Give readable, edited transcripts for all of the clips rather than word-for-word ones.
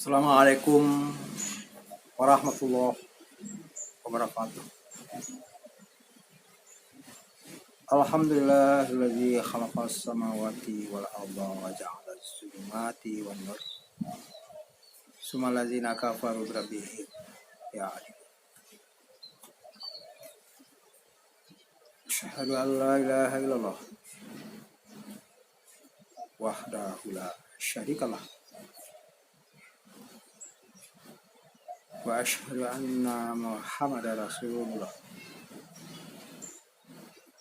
Assalamualaikum warahmatullahi wabarakatuh. Alhamdulillahilladzi khalaqas samawati wal arda wa ja'ala as-zulumati wan nur. Sumal ladzina kafaru bi rabbihim ya'dilun. Asyhadu an la ilaha illallah wahdahu la syarikalah wa asyhadu anna Muhammadar Rasulullah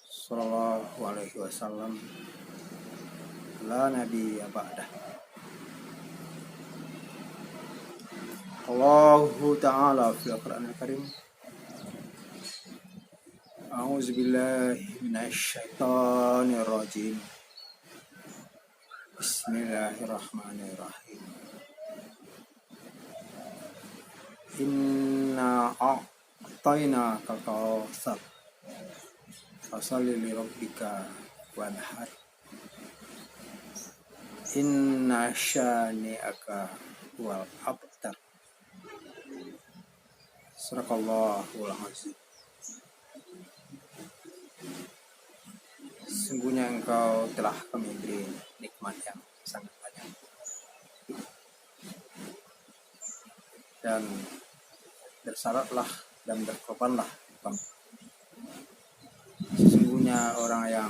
sallallahu alaihi wasallam la nabiyya ba'dah. Allahu ta'ala fil Qur'anil Karim. A'udzu billahi minasy syaithanir rajim. Bismillahirrahmanirrahim. Inna a'tainaka al-kautsar fasholli li rabbika wanhar. Inna syani'aka wal abtar. Sadaqallahul azim. Sungguhnya engkau telah kami beri nikmat yang sangat banyak, dan bersyaratlah dan berkorbanlah sesungguhnya orang yang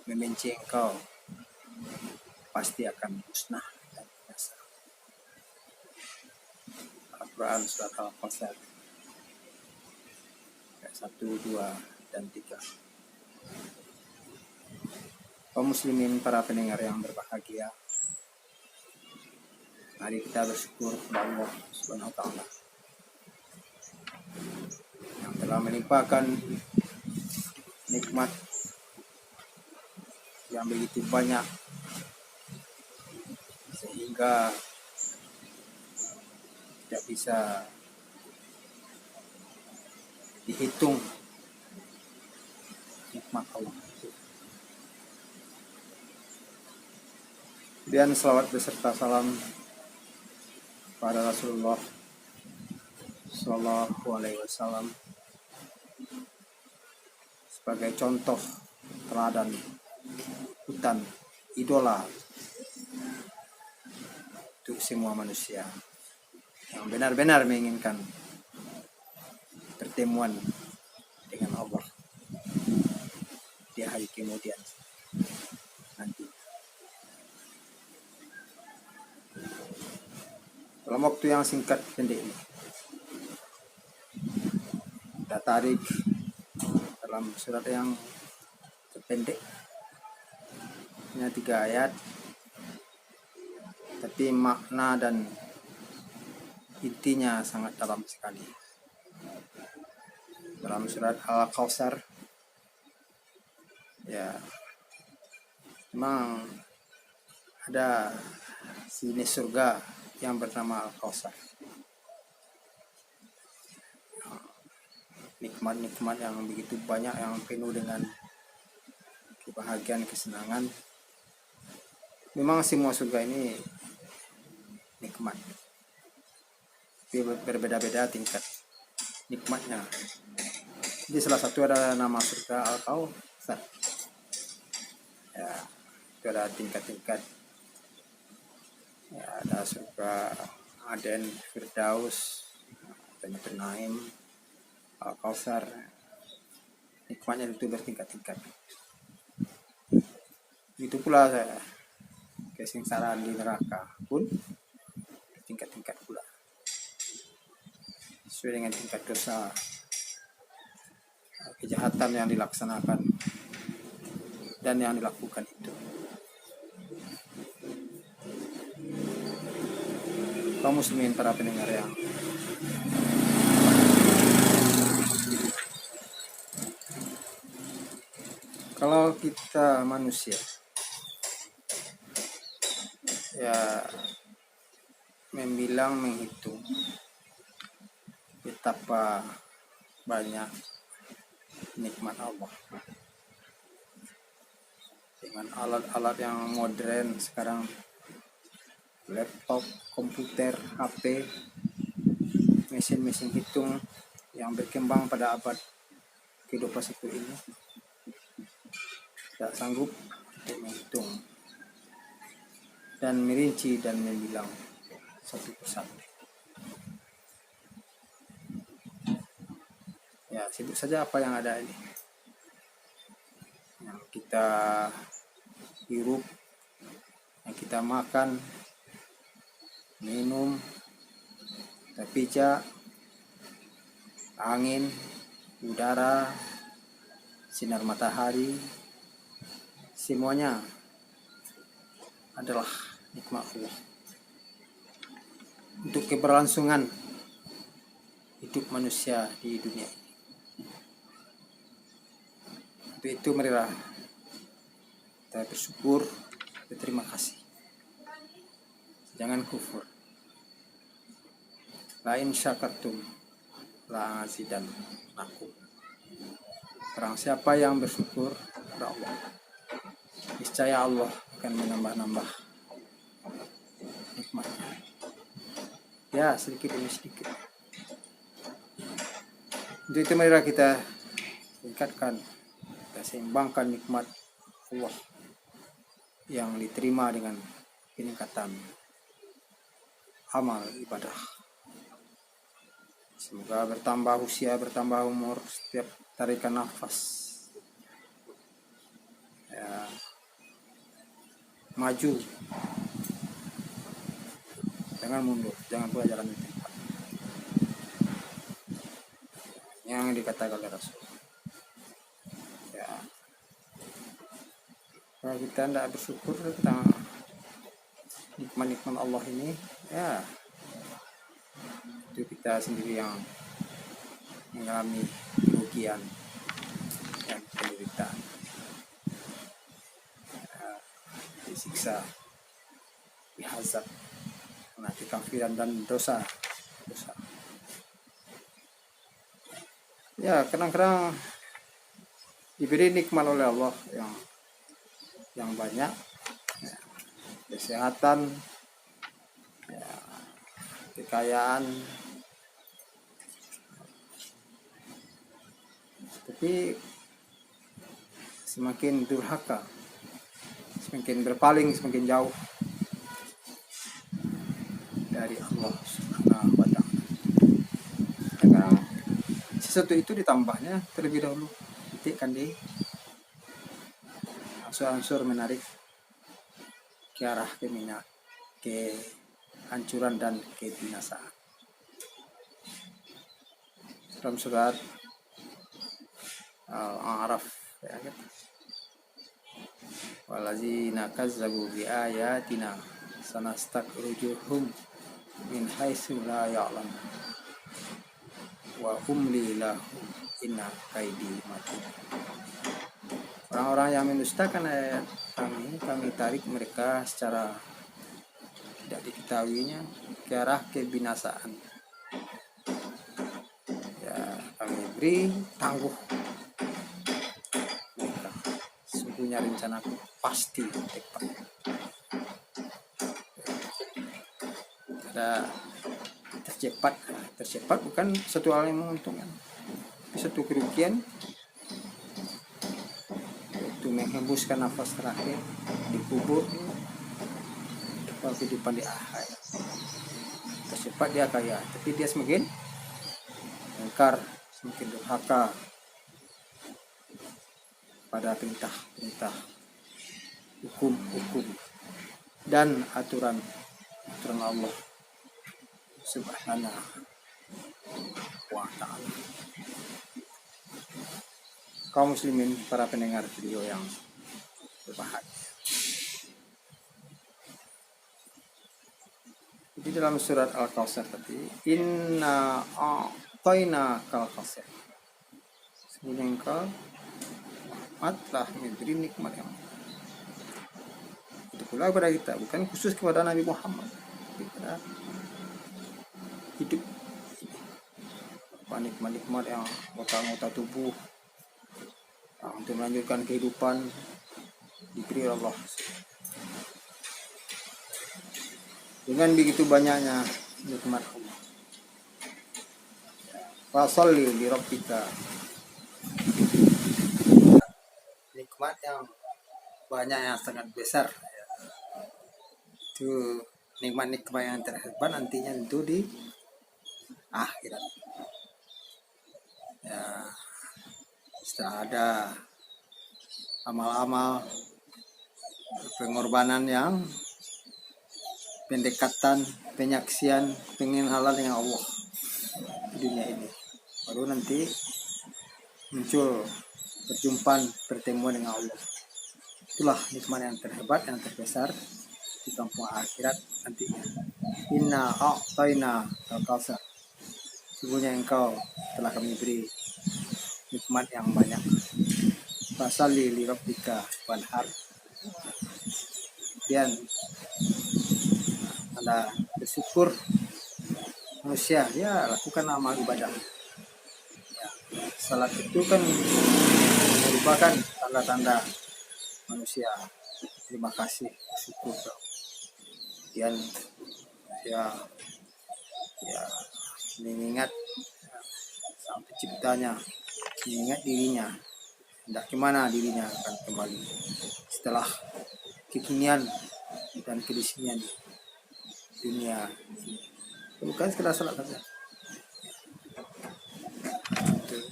membenci engkau pasti akan musnah dan binasa. Al-Quran surat Al-Kautsar ayat 1, 2, dan 3. Kaum muslimin, para pendengar yang berbahagia, mari kita bersyukur kepada Allah Subhanahu wa taala yang telah melimpahkan nikmat yang begitu banyak sehingga tidak bisa dihitung nikmat Allah. Dan selawat beserta salam pada Rasulullah Sallallahu Alaihi Wasallam sebagai contoh teladan, hutan, idola untuk semua manusia yang benar-benar menginginkan pertemuan dengan Allah di hari kemudian nanti. Dalam waktu yang singkat pendek ini, kita tarik dalam surat yang terpendek, hanya 3 ayat, tapi makna dan intinya sangat dalam sekali. Dalam surat Al-Kautsar, ya, memang ada jenis surga yang bernama Al-Kautsar. Nikmat-nikmat yang begitu banyak, yang penuh dengan kebahagiaan, kesenangan. Memang semua surga ini nikmat, berbeda-beda tingkat nikmatnya. Jadi salah satu ada nama surga Al-Kautsar. Ya, itu ada tingkat-tingkat. Ya, ada surga Aden, Firdaus, Jannatul Naim, Al-Kautsar. Nikmatnya itu bertingkat-tingkat. Itu pula kesengsaraan di neraka pun bertingkat-tingkat pula, sesuai dengan tingkat dosa, kejahatan yang dilaksanakan dan yang dilakukan itu. Kaum muslimin, para pendengar yang kalau kita manusia ya menghitung betapa banyak nikmat Allah dengan alat-alat yang modern sekarang, laptop, komputer, HP, mesin-mesin hitung yang berkembang pada abad ke-21 ini tidak sanggup untuk menghitung dan merinci dan membilang satu persatu. Ya, sebut saja apa yang ada ini, yang kita hirup, yang kita makan, minum, kita pijak, angin, udara, sinar matahari, semuanya adalah nikmat Allah untuk keberlangsungan hidup manusia di dunia ini. Untuk itu marilah kita bersyukur, berterima kasih. Jangan kufur. La in syakartum la azidannakum. Barang siapa yang bersyukur kepada Allah, niscaya Allah akan menambah-nambah nikmatnya. Ya, sedikit demi sedikit. Untuk itu marilah kita tingkatkan, kita seimbangkan nikmat Allah yang diterima dengan peningkatan amal ibadah. Semoga bertambah usia, bertambah umur setiap tarikan nafas. Ya, maju, jangan mundur, jangan pula jalan di tempat. Yang dikatakan oleh Rasul. Ya, kalau kita tidak bersyukur tentang nikmat-nikmat Allah ini, ya itu kita sendiri yang mengalami kerugian dan penderitaan, disiksa, dihazab karena kekafiran dan dosa. Ya, kadang-kadang diberi nikmat oleh Allah yang banyak, ya, kesehatan, ya, kekayaan, tapi semakin durhaka, semakin berpaling, semakin jauh dari Allah Subhanahu wa Ta'ala. Karena sesuatu itu ditambahnya terlebih dahulu titikkan di unsur-unsur menarik ke arah kehancuran dan kebinasaan. Dalam surat Al-A'raf, ya, walazina kazzabu bi ayatina sanastakrijuhum min haitsu la ya'lamun wa umli lahum inna kaidi matin. Orang-orang yang mendustakan ayat kami tarik mereka secara tidak diketahuinya ke arah kebinasaan. Ya, kami beri tangguh mereka. Sungguhnya rencanaku pasti tepat. Ada tercepat bukan satu hal yang menguntungkan, satu kerugian itu menghembuskan nafas terakhir di kubur atau kehidupan di akhir. Tercepat dia kaya, tapi dia semakin ingkar, semakin durhaka pada perintah-perintah, hukum-hukum dan aturan Allah Subhanahu wa Ta'ala. Kaum muslimin, para pendengar video yang berbahagia. Jadi dalam surat Al-Kautsar tadi, inna a'tayna kal-kautsar. Sebenarnya engkau telah memberi nikmat yang itu pula kepada kita, bukan khusus kepada Nabi Muhammad, tapi kepada hidup. Nikmat-nikmat yang anggota tubuh untuk melanjutkan kehidupan diberi Allah. dengan begitu banyaknya nikmat Allah. Fasholli li rabbika, nikmat yang banyak, yang sangat besar. Itu nikmat-nikmat yang terhebat nantinya itu di akhirat. Ya, setelah ada amal-amal pengorbanan yang pendekatan, penyaksian, pengen halal dengan Allah di dunia ini, baru nanti muncul pertemuan dengan Allah. Itulah nikmat yang terhebat, yang terbesar di kampung akhirat nantinya. Inna a'tayna al-kautsar, sungguhnya engkau telah kami beri nikmat yang banyak. Fasholli li rabbika wanhar, dan Anda bersyukur manusia, ya lakukan amal ibadah. Ya, salat itu kan merupakan tanda-tanda manusia terima kasih, bersyukur. Dan ya mengingat sang penciptanya, mengingat dirinya, hendak kemana dirinya akan kembali setelah kekinian dan kedisian dunia ini. Bukan sekedar salat saja.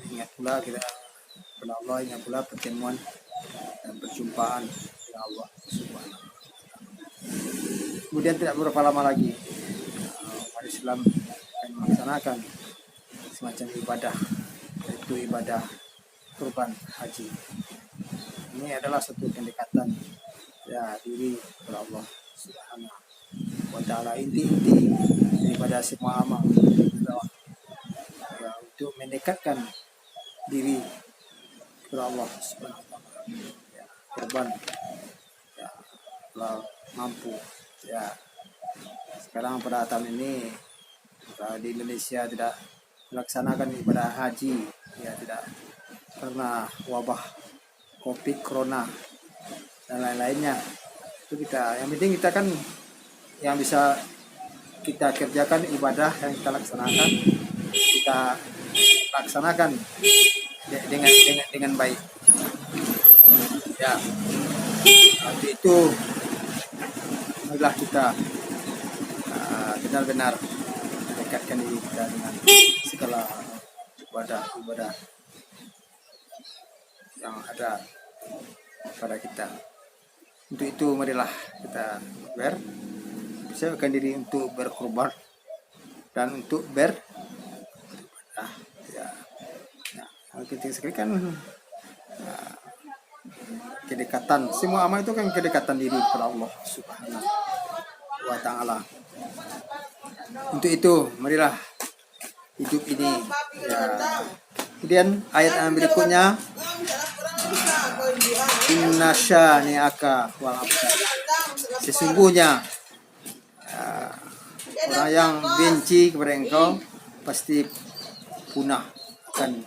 Ingat pula kita kepada Allah, ingat pula pertemuan dan perjumpaan dengan Allah Subhanahu wa Ta'ala. Kemudian tidak berapa lama lagi umat Islam akan melaksanakan semacam ibadah, yaitu ibadah kurban haji. Ini adalah satu pendekatan ya diri kepada Allah Subhanahu wa Ta'ala. Inti-inti daripada semua amal adalah ya, untuk mendekatkan diri kepada Allah Subhanahu wa Ta'ala. Ya, kurban ya, kalau mampu ya. Sekarang pada tahun ini di Indonesia tidak melaksanakan ibadah haji, ya tidak, karena wabah COVID, corona dan lain-lainnya. Itu kita, yang penting kita kan yang bisa kita kerjakan ibadah yang kita laksanakan dengan baik. Ya, nanti itu adalah kita benar-benar mendekatkan diri kita dengan segala ibadah yang ada pada kita. Untuk itu marilah kita persiapkan diri untuk berkorban dan untuk beribadah. Ya, penting sekali kan kedekatan. Semua amal itu kan kedekatan diri kepada Allah Subhanahu wa Ta'ala. Untuk itu marilah hidup ini ya. Kemudian ayat yang berikutnya, inna syani'aka wal abtar, sesungguhnya orang yang benci kepada engkau pasti punah, akan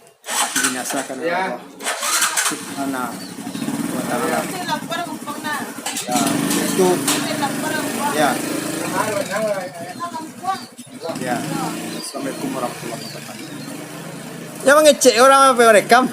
dibinasakan oleh Allah Subhanahu wa Ta'ala. Ya, itu ya. Ya, assalamualaikum warahmatullahi wabarakatuh. Ya, mengecek orang apa rekam.